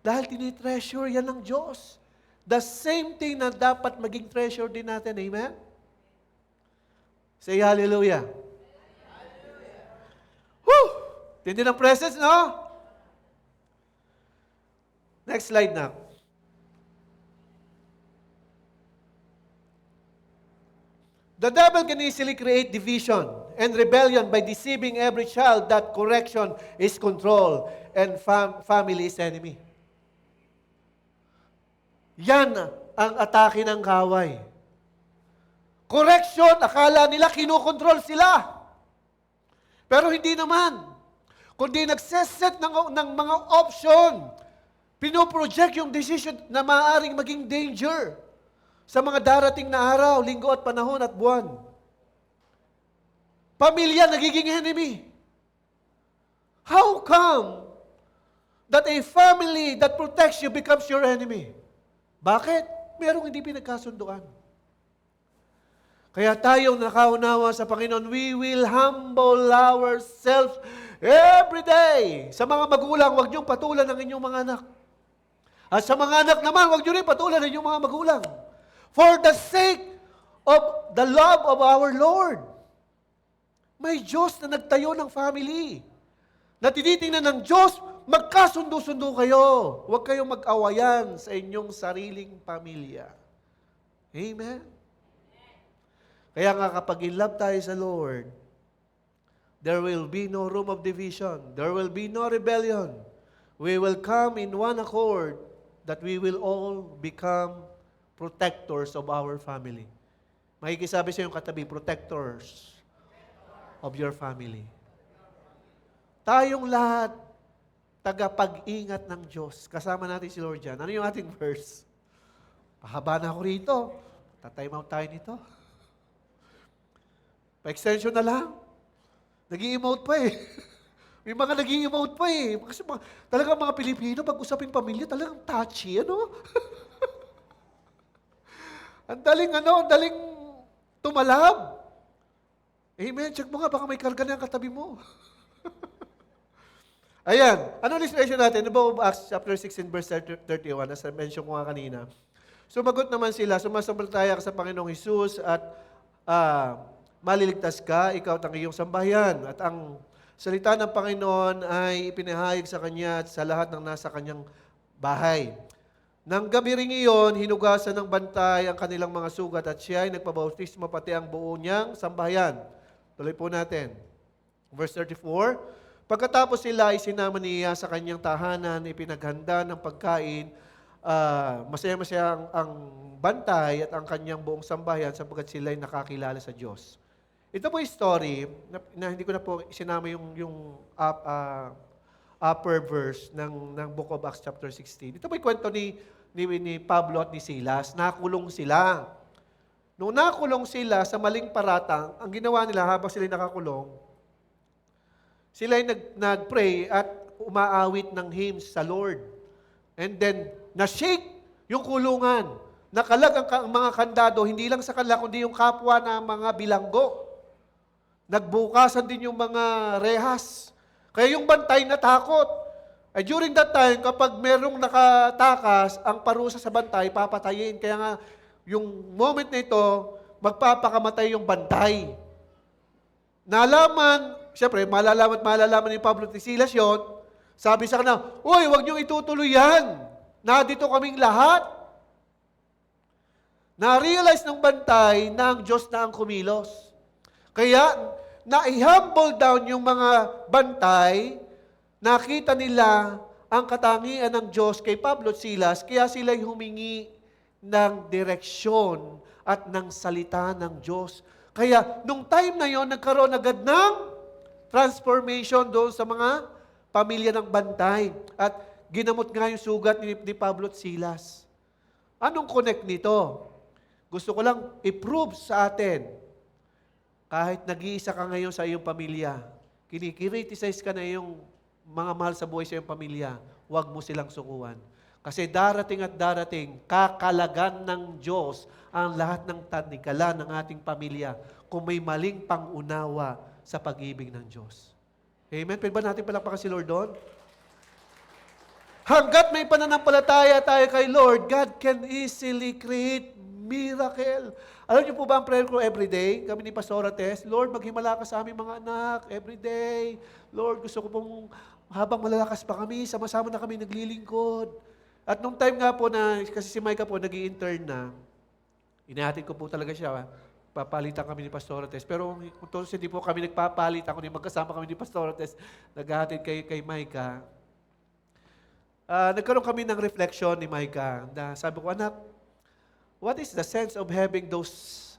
Dahil tinitreasure yan ng Diyos. The same thing na dapat maging treasure din natin. Amen? Say hallelujah. Hallelujah. Woo! Tindi ng presence, no? Next slide na. The devil can easily create division and rebellion by deceiving every child that correction is control and family is enemy. Yan ang atake ng kaway. Correction, akala nila kinukontrol sila. Pero hindi naman. Kundi nagseset ng mga option. Pinoproject yung decision na maaaring maging danger sa mga darating na araw, linggo at panahon at buwan. Pamilya nagiging enemy. How come that a family that protects you becomes your enemy? Bakit? Merong hindi pinagkasunduan. Kaya tayong nakaunawa sa Panginoon, we will humble ourselves every day. Sa mga magulang, huwag niyong patulan ang inyong mga anak. At sa mga anak naman, huwag niyo rin patulan ang inyong mga magulang. For the sake of the love of our Lord. May Diyos na nagtayo ng family. Na tinitingnan ng Diyos, magkasundo-sundo kayo. Huwag kayong mag-awayan sa inyong sariling pamilya. Amen? Kaya nga kapag in love tayo sa Lord, there will be no room of division. There will be no rebellion. We will come in one accord that we will all become protectors of our family. Makikisabi sa iyong katabi, protectors of your family. Tayong lahat, tagapag-ingat ng Diyos. Kasama natin si Lord dyan. Ano yung ating verse? Pahaba na ako rito. Tatime out tayo nito. Pa-extension na lang. Nag-i-emote pa eh. May mga nag-i-emote pa eh. Kasi talagang mga Pilipino, pag usaping pamilya, talagang touchy, ano? Ang daling tumalab. Amen. Check mo nga, baka may karga na ang katabi mo. Ayan. Ano illustration natin? The book of Acts chapter 16 verse 31, as I mentioned ko nga kanina. Sumagot naman sila, sumasampalataya ka sa Panginoong Hesus at maliligtas ka, ikaw at ang iyong sambahayan. At ang salita ng Panginoon ay ipinahayag sa kanya at sa lahat ng nasa kanyang bahay. Nang gabi ring iyon, hinugasan ng bantay ang kanilang mga sugat at siya ay nagpabautismo pati ang buo niyang sambahayan. Tuloy po natin. Verse 34, pagkatapos sila ay sinama niya sa kanyang tahanan, ipinaghanda ng pagkain, masaya-masaya ang bantay at ang kanyang buong sambahayan sapagkat sila ay nakakilala sa Diyos. Ito po yung story na hindi ko na po sinama yung upper verse ng Book of Acts chapter 16. Ito po yung kwento ni Pablo at ni Silas. Nakulong sila. Nung nakulong sila sa maling paratang, ang ginawa nila habang sila nakakulong, sila ay nag-pray at umaawit ng hymns sa Lord. And then, na-shake yung kulungan. Nakalag ang mga kandado, hindi lang sa kanila, kundi yung kapwa na mga bilanggo. Nagbukasan din yung mga rehas. Kaya yung bantay natakot. During that time, kapag merong nakatakas, ang parusa sa bantay, papatayin. Kaya nga, yung moment na ito, magpapakamatay yung bantay. Nalaman, siyempre, malalaman ni Pablo at Silas yun, sabi sa kanila, uy, huwag niyong itutuloy yan. Nadito kaming lahat. Na-realize ng bantay na ang Diyos na ang kumilos. Kaya, na-humble down yung mga bantay, nakita nila ang katangian ng Diyos kay Pablo at Silas, kaya sila'y humingi ng direksyon at ng salita ng Diyos. Kaya, nung time na yon nagkaroon agad ng transformation doon sa mga pamilya ng bantay. At ginamot nga yung sugat ni Pablo at Silas. Anong connect nito? Gusto ko lang i-prove sa atin, kahit nag-iisa ka ngayon sa iyong pamilya, kinikriticize ka na yung mga mahal sa buhay sa iyong pamilya, huwag mo silang sukuan. Kasi darating at darating, kakalagan ng Diyos ang lahat ng tanikala ng ating pamilya kung may maling pangunawa sa pag-ibig ng Diyos. Amen? Pwede ba natin palakpakan si Lord doon? Hanggat may pananampalataya tayo kay Lord, God can easily create miracle. Alam niyo po ba ang prayer ko everyday? Kami ni Pastora Tess, Lord, maghimala ka sa aming mga anak everyday. Lord, gusto ko pong habang malalakas pa kami, sama-sama na kami naglilingkod. At nung time nga po na, kasi si Micah po nag-i-intern na, inahatid ko po talaga siya, papalitan kami ni Pastora Tess. Pero kung todos hindi po kami nagpapalitan, kundi magkasama kami ni Pastora Tess, naghahatid kay Micah. Nagkaroon kami ng reflection ni Micah. Sabi ko, anak, what is the sense of having those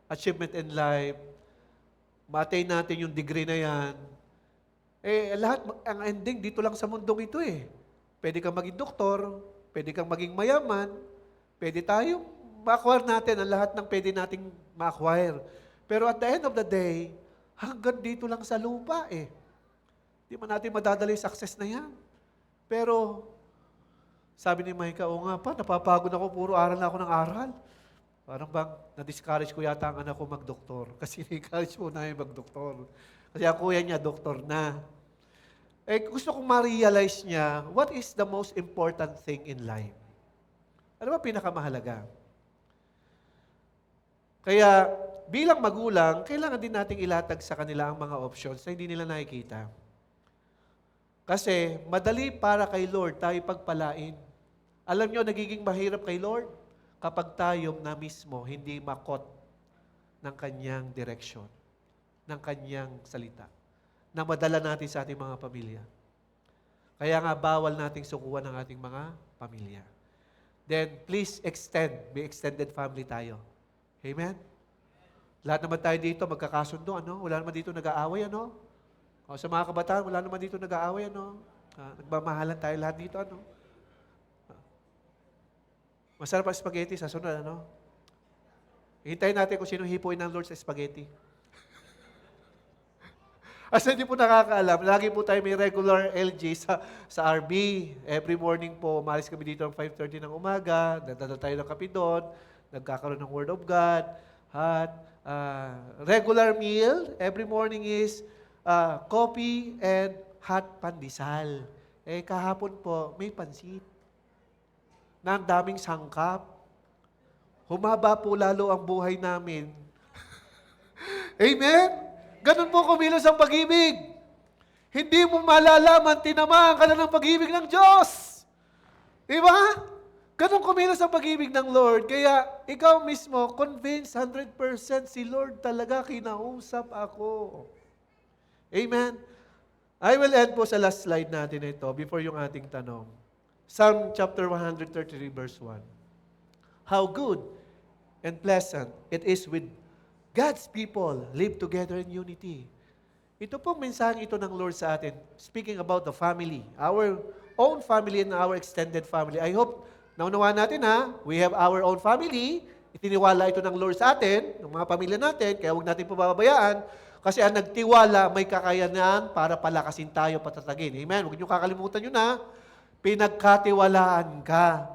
achievement in life? Ma-attain natin yung degree na yan. Lahat, ang ending dito lang sa mundong ito eh. Pwede kang maging doktor, pwede kang maging mayaman, pwede tayong ma-acquire natin ang lahat ng pwede nating ma-acquire. Pero at the end of the day, hanggang dito lang sa lupa eh. Hindi man natin madadala yung success na yan. Pero, sabi ni Micah, o nga pa, napapagod ako, puro aral na ako ng aral. Parang bang, na-discourage ko yata ang anak ko mag-doktor. Kasi na-encourage mo na yung mag-doktor. Kasi ang kuya niya, doktor na. Gusto kong ma-realize niya, what is the most important thing in life? Ano ba pinakamahalaga? Kaya, bilang magulang, kailangan din nating ilatag sa kanila ang mga options na hindi nila nakikita. Kasi, madali para kay Lord tayo pagpalain. Alam nyo, nagiging mahirap kay Lord kapag tayo na mismo hindi makot ng kanyang direksyon, ng kanyang salita, na madala natin sa ating mga pamilya. Kaya nga, bawal nating sukuan ng ating mga pamilya. Then, please may extended family tayo. Amen? Lahat naman tayo dito, magkakasundo, ano? Wala naman dito nag-aaway, ano? O, sa mga kabataan, wala naman dito nag-aaway, ano? Nagmamahalan tayo lahat dito, ano? Masarap ang spaghetti sa sunod, ano? Hintayin natin kung sino hipuin ng Lord sa spaghetti. As hindi po nakakaalam, lagi po tayo may regular LG sa RB. Every morning po, umalis kami dito ng 5:30 ng umaga, dadala tayo ng kape doon, nagkakaroon ng Word of God, at regular meal every morning is coffee and hot pandesal. Kahapon po, may pansit na ang daming sangkap. Humaba po lalo ang buhay namin. Amen? Ganun po kumilos ang pag-ibig. Hindi mo malalaman, tinamaan ka na ng pag-ibig ng Diyos. Diba? Ganun kumilos ang pag-ibig ng Lord. Kaya ikaw mismo, convince 100% si Lord talaga kinausap ako. Amen? I will end po sa last slide natin ito before yung ating tanong. Psalm chapter 133 verse 1. How good and pleasant it is with God's people live together in unity. Ito pong mensaheng ito ng Lord sa atin, speaking about the family, our own family and our extended family. I hope naunawaan natin we have our own family, itiniwala ito ng Lord sa atin, ng mga pamilya natin, kaya huwag natin pababayaan, kasi ang nagtiwala may kakayanan para palakasin tayo, patatagin. Amen? Huwag niyo kakalimutan yun Pinagkatiwalaan ka.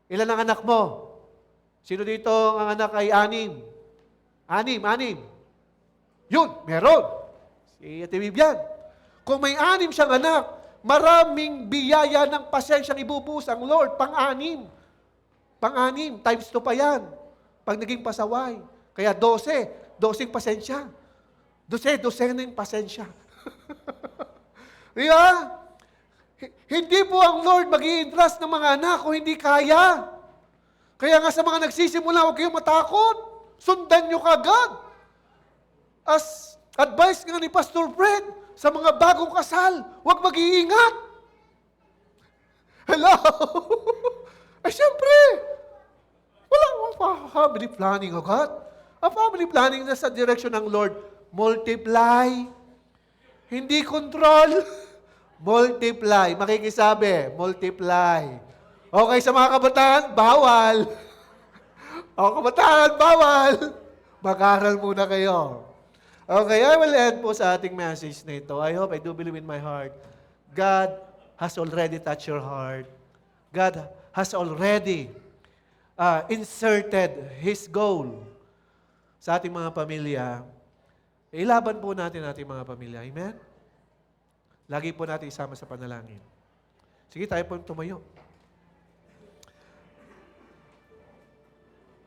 Ilan ang anak mo? Sino dito ang anak ay 6? 6. Yun, meron. Si Ate Vivian. Kung may 6 siyang anak, maraming biyaya ng pasensyang ibubuhos ang Lord. Pang-6. Pang-6. Times 2 pa yan. Pag naging pasaway. Kaya 12. 12 pasensya. 12 na yung pasensya. Diba? Hindi po ang Lord mag-i-entrust ng mga anak kung hindi kaya. Kaya nga sa mga nagsisimula, huwag kayong matakot. Sundan nyo kagad. As advice nga ni Pastor Fred, sa mga bagong kasal, huwag mag-iingat. Hello? Ay, syempre, walang family planning agad. Ang family planning na sa direction ng Lord, multiply. Hindi control. Multiply. Makikisabi, multiply. Okay, sa mga kabataan, bawal. O, kabataan, bawal. Mag-aral muna kayo. Okay, I will end po sa ating message na ito. I hope, I do believe in my heart, God has already touched your heart. God has already inserted His goal sa ating mga pamilya. Ilaban po natin ating mga pamilya. Amen? Lagi po natin isama sa panalangin. Sige, tayo po tumayo.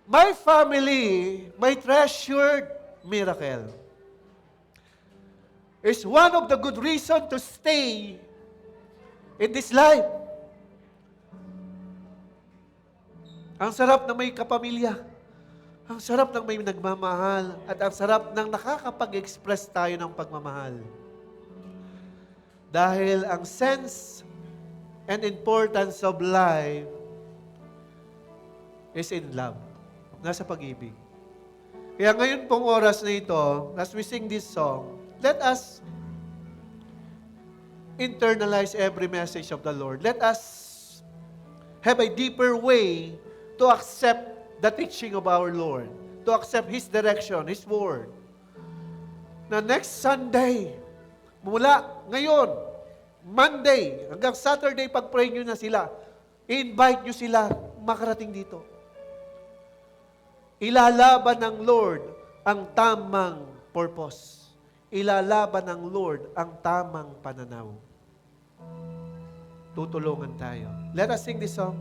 My family, my treasured miracle, is one of the good reasons to stay in this life. Ang sarap na may kapamilya. Ang sarap ng may nagmamahal. At ang sarap ng nakakapag-express tayo ng pagmamahal. Dahil ang sense and importance of life is in love. Nasa pag-ibig. Kaya ngayon pong oras na ito, as we sing this song, let us internalize every message of the Lord. Let us have a deeper way to accept the teaching of our Lord, to accept His direction, His word. Na next Sunday, mula ngayon, Monday, hanggang Saturday, pag-pray nyo na sila, invite nyo sila makarating dito. Ilalaban ng Lord ang tamang purpose. Ilalaban ng Lord ang tamang pananaw. Tutulungan tayo. Let us sing this song.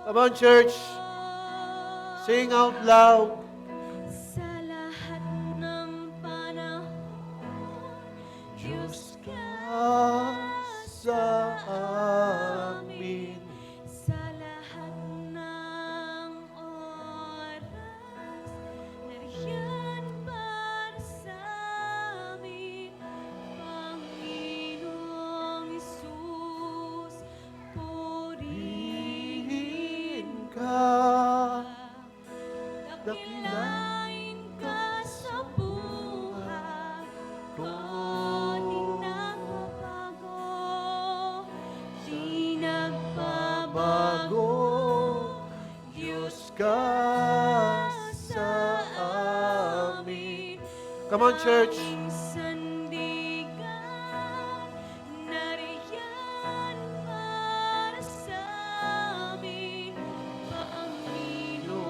Come on, church. Sing out loud. Sa lahat ng panahon, Diyos ka Sa amin. sa lahat ng oras, nariyan para sa amin, Panginoong Hesus, purihin dakilain ka sa buhay ko, di nagbabago, Diyos ka sa amin. Come on, church. Sandigan, nariyan para sa amin, Panginoong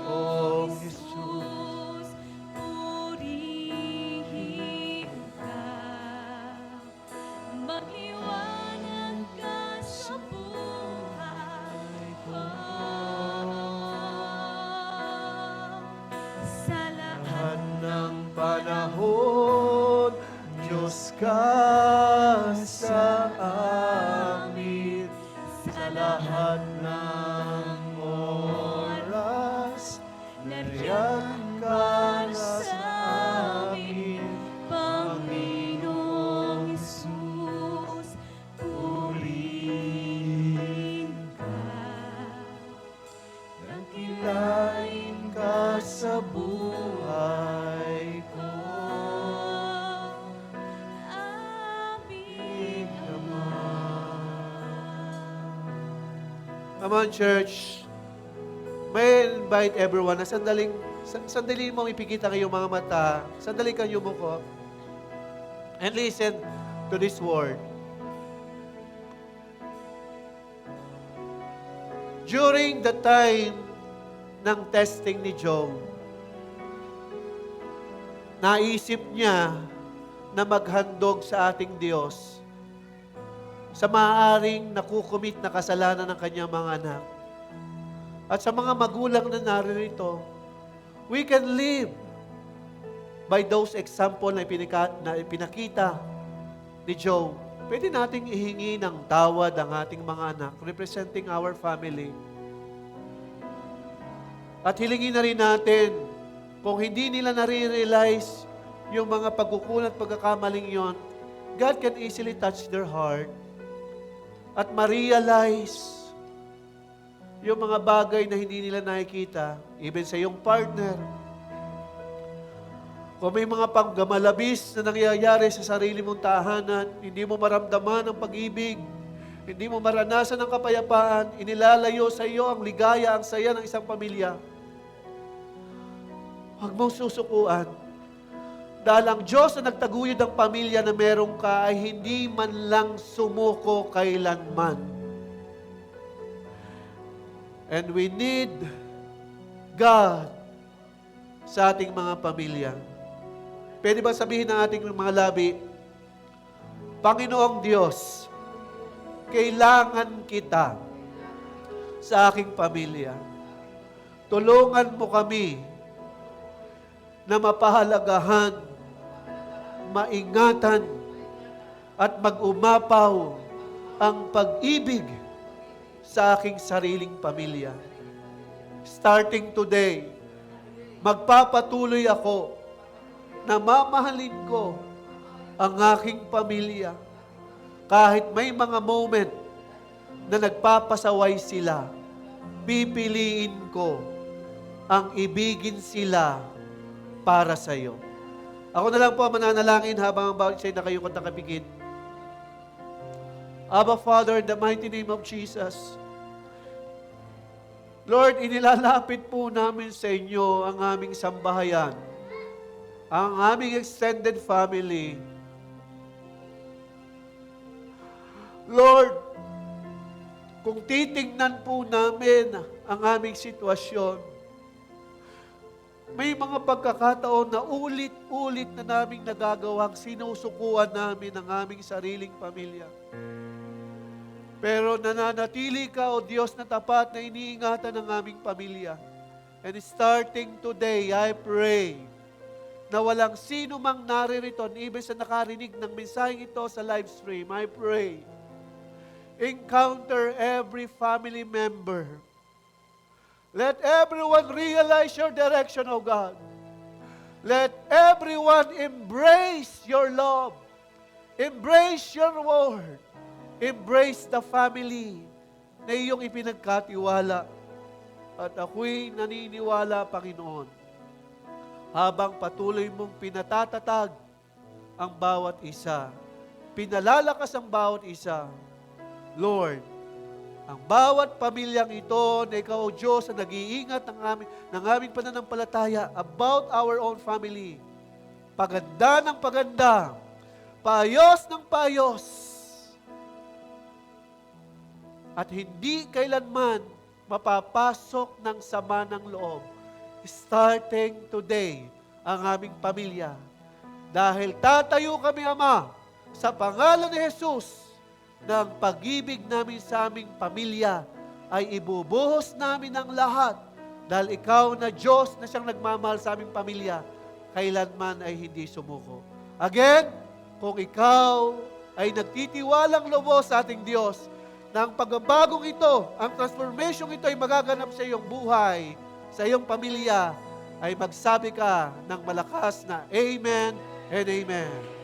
Hesus, purihin ka, magliwanag ka sa buhay ko. Sa lahat Lahat ng panahon, Come on, church. May invite everyone na sandali mong ipikit ang iyong mga mata. Sandali kang yumuko. And listen to this word. During the time ng testing ni Job, naisip niya na maghandog sa ating Diyos sa maaaring nakukumit na kasalanan ng kanyang mga anak. At sa mga magulang na naririto, we can live by those example na ipinakita ni Job. Pwede nating ihingi ng tawad ang ating mga anak, representing our family. At hilingin na rin natin, kung hindi nila nare-realize yung mga pagkukulang at pagkakamaling yon, God can easily touch their heart at ma-realize yung mga bagay na hindi nila nakikita, even sa iyong partner. Kung may mga panggamalabis na nangyayari sa sarili mong tahanan, hindi mo maramdaman ang pag-ibig, hindi mo maranasan ang kapayapaan, inilalayo sa iyo ang ligaya, ang saya ng isang pamilya. Huwag mong susukuan. Dahil ang Diyos na nagtaguyod ng pamilya na meron ka ay hindi man lang sumuko kailanman. And we need God sa ating mga pamilya. Pwede ba sabihin ng ating mga labi, Panginoong Diyos, kailangan kita sa aking pamilya. Tulungan mo kami na mapahalagahan, maingatan, at mag-umapaw ang pag-ibig sa aking sariling pamilya. Starting today, magpapatuloy ako na mamahalin ko ang aking pamilya kahit may mga moment na nagpapasaway sila. Pipiliin ko ang ibigin sila para sa iyo. Ako na lang po ang mananalangin habang ang bawat siya'y nakayukot na kapigit. Abba, Father, in the mighty name of Jesus, Lord, inilalapit po namin sa inyo ang aming sambahayan, ang aming extended family. Lord, kung titingnan po namin ang aming sitwasyon, may mga pagkakataon na ulit-ulit na naming nagagawang sinusukuan namin ang aming sariling pamilya. Pero nananatili ka, O Diyos na tapat, na iniingatan ng aming pamilya. And starting today, I pray na walang sino mang naririto, even sa nakarinig ng mensaheng ito sa live stream, I pray, encounter every family member. Let everyone realize your direction, O God. Let everyone embrace your love. Embrace your word. Embrace the family na iyong ipinagkatiwala. At ako'y naniniwala, Panginoon, habang patuloy mong pinatatatag ang bawat isa, pinalalakas ang bawat isa, Lord, ang bawat pamilyang ito na ikaw, O Diyos, na nag-iingat ng aming pananampalataya about our own family, paganda ng paganda, paayos ng paayos, at hindi kailanman mapapasok ng sama ng loob. Starting today, ang aming pamilya. Dahil tatayo kami, Ama, sa pangalan ni Jesus, na ang pag-ibig namin sa aming pamilya ay ibubuhos namin ang lahat. Dahil ikaw na Diyos na siyang nagmamahal sa aming pamilya, kailanman ay hindi sumuko. Again, kung ikaw ay nagtitiwalang lubos sa ating Diyos, na ang pagbabagong ito, ang transformation ito ay magaganap sa iyong buhay, sa iyong pamilya, ay magsabi ka ng malakas na Amen and Amen.